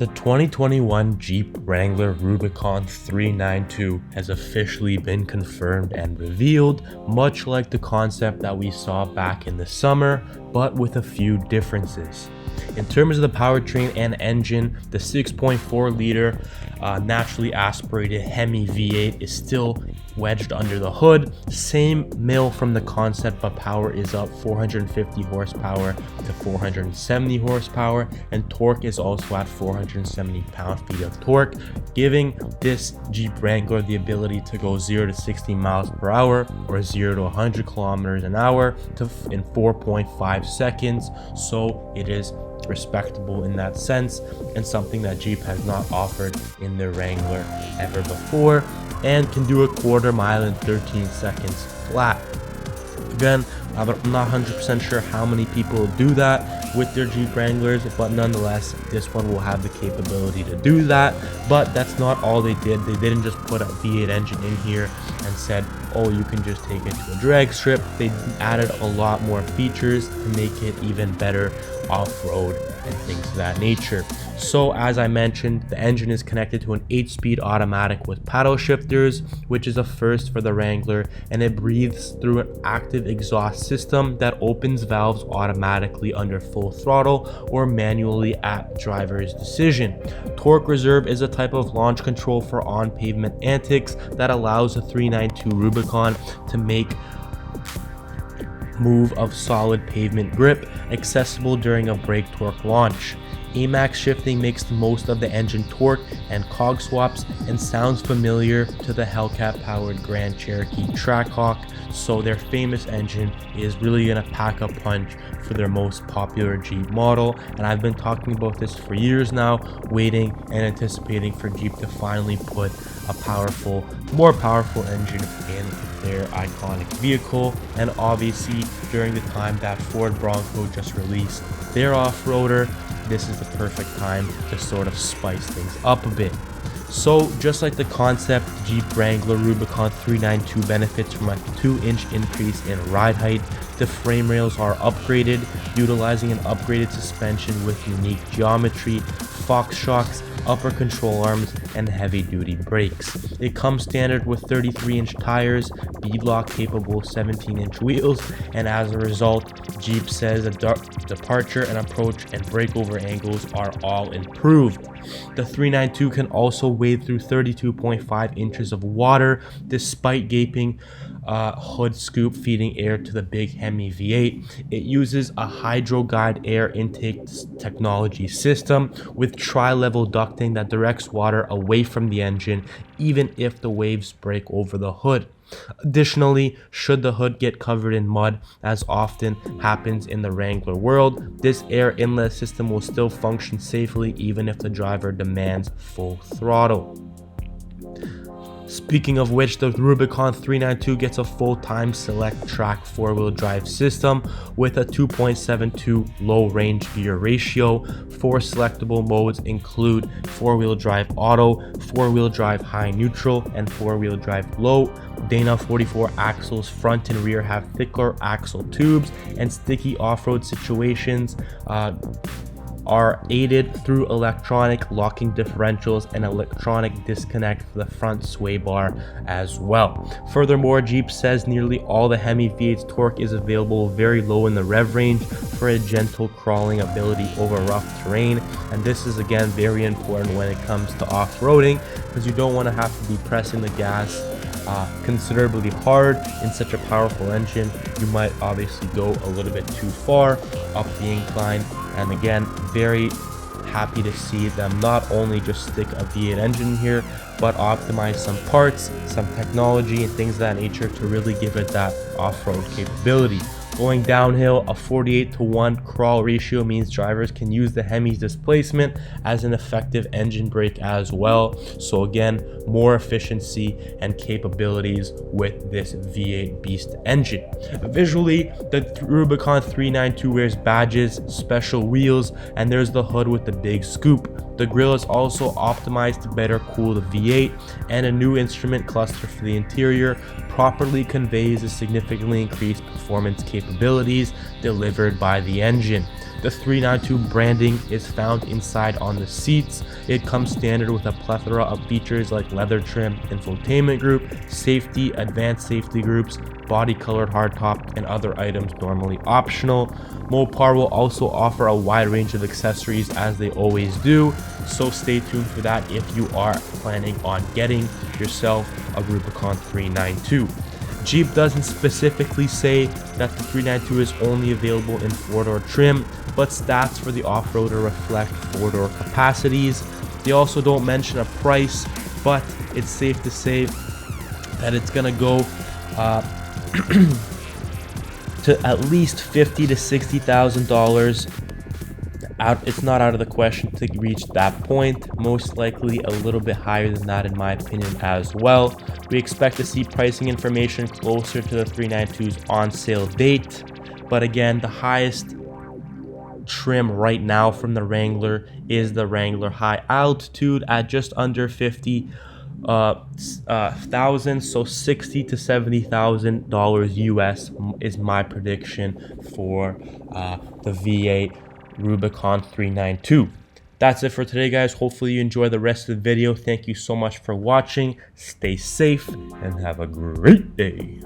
The 2021 Jeep Wrangler Rubicon 392 has officially been confirmed and revealed, much like the concept that we saw back in the summer, but with a few differences. In terms of the powertrain and engine, the 6.4 liter naturally aspirated Hemi V8 is still wedged under the hood. Same mill from the concept, but power is up 450 horsepower to 470 horsepower, and torque is also at 470 pound-feet of torque, giving this Jeep Wrangler the ability to go 0 to 60 miles per hour or 0 to 100 kilometers an hour in 4.5 seconds. So it is respectable in that sense, and something that Jeep has not offered in their Wrangler ever before, and can do a quarter mile in 13 seconds flat. Again, I'm not 100% sure how many people do that with their Jeep Wranglers, but nonetheless, this one will have the capability to do that. But that's not all they did. They didn't just put a V8 engine in here and said, oh, you can just take it to a drag strip. They added a lot more features to make it even better off-road and things of that nature. So as I mentioned, the engine is connected to an 8-speed automatic with paddle shifters, which is a first for the Wrangler, and it breathes through an active exhaust system that opens valves automatically under full throttle or manually at driver's decision. Torque reserve is a type of launch control for on-pavement antics that allows the 392 Rubicon to make move of solid pavement grip accessible during a brake torque launch. AMAX shifting makes the most of the engine torque and cog swaps and sounds familiar to the Hellcat powered Grand Cherokee Trackhawk, so their famous engine is really going to pack a punch for their most popular Jeep model. And I've been talking about this for years now, waiting and anticipating for Jeep to finally put a more powerful engine in their iconic vehicle. And obviously during the time that Ford Bronco just released their off-roader, this is the perfect time to sort of spice things up a bit. So just like the concept, Jeep Wrangler Rubicon 392 benefits from a 2-inch increase in ride height. The frame rails are upgraded, utilizing an upgraded suspension with unique geometry, Fox shocks, upper control arms, and heavy-duty brakes. It comes standard with 33-inch tires, beadlock capable 17-inch wheels, and as a result, Jeep says the departure and approach and breakover angles are all improved. The 392 can also wade through 32.5 inches of water despite gaping hood scoop feeding air to the big Hemi V8. It uses a HydroGuide air intake technology system with tri-level ducting that directs water away from the engine even if the waves break over the hood. Additionally, should the hood get covered in mud, as often happens in the Wrangler world, this air inlet system will still function safely even if the driver demands full throttle. Speaking of which, the Rubicon 392 gets a full-time select track 4-wheel drive system with a 2.72 low range gear ratio. 4 selectable modes include 4-wheel drive auto, 4-wheel drive high neutral, and 4-wheel drive low. Dana 44 axles front and rear have thicker axle tubes, and sticky off-road situations are aided through electronic locking differentials and electronic disconnect for the front sway bar as well. Furthermore, Jeep says nearly all the Hemi V8's torque is available very low in the rev range for a gentle crawling ability over rough terrain, and this is again very important when it comes to off-roading, because you don't want to have to be pressing the gas considerably hard in such a powerful engine. You might obviously go a little bit too far up the incline. And again, very happy to see them not only just stick a V8 engine in here, but optimize some parts, some technology, and things of that nature to really give it that off-road capability. Going downhill, a 48-to-1 crawl ratio means drivers can use the Hemi's displacement as an effective engine brake as well. So again, more efficiency and capabilities with this V8 beast engine. Visually, the Rubicon 392 wears badges, special wheels, and there's the hood with the big scoop. The grille is also optimized to better cool the V8, and a new instrument cluster for the interior properly conveys the significantly increased performance capabilities delivered by the engine. The 392 branding is found inside on the seats. It comes standard with a plethora of features like leather trim, infotainment group, safety, advanced safety groups, body colored hardtop, and other items normally optional. Mopar will also offer a wide range of accessories, as they always do, so stay tuned for that if you are planning on getting yourself a Rubicon 392. Jeep doesn't specifically say that the 392 is only available in 4-door trim, but stats for the off-roader reflect 4-door capacities. They also don't mention a price, but it's safe to say that it's gonna go to at least $50,000 to $60,000. It's not out of the question to reach that point, most likely a little bit higher than that in my opinion as well. We expect to see pricing information closer to the 392's on sale date, but again, the highest trim right now from the Wrangler is the Wrangler High Altitude at just under 50,000, so $60,000 to $70,000 US is my prediction for the V8 Rubicon 392. That's it for today, guys. Hopefully you enjoy the rest of the video. Thank you so much for watching. Stay safe and have a great day.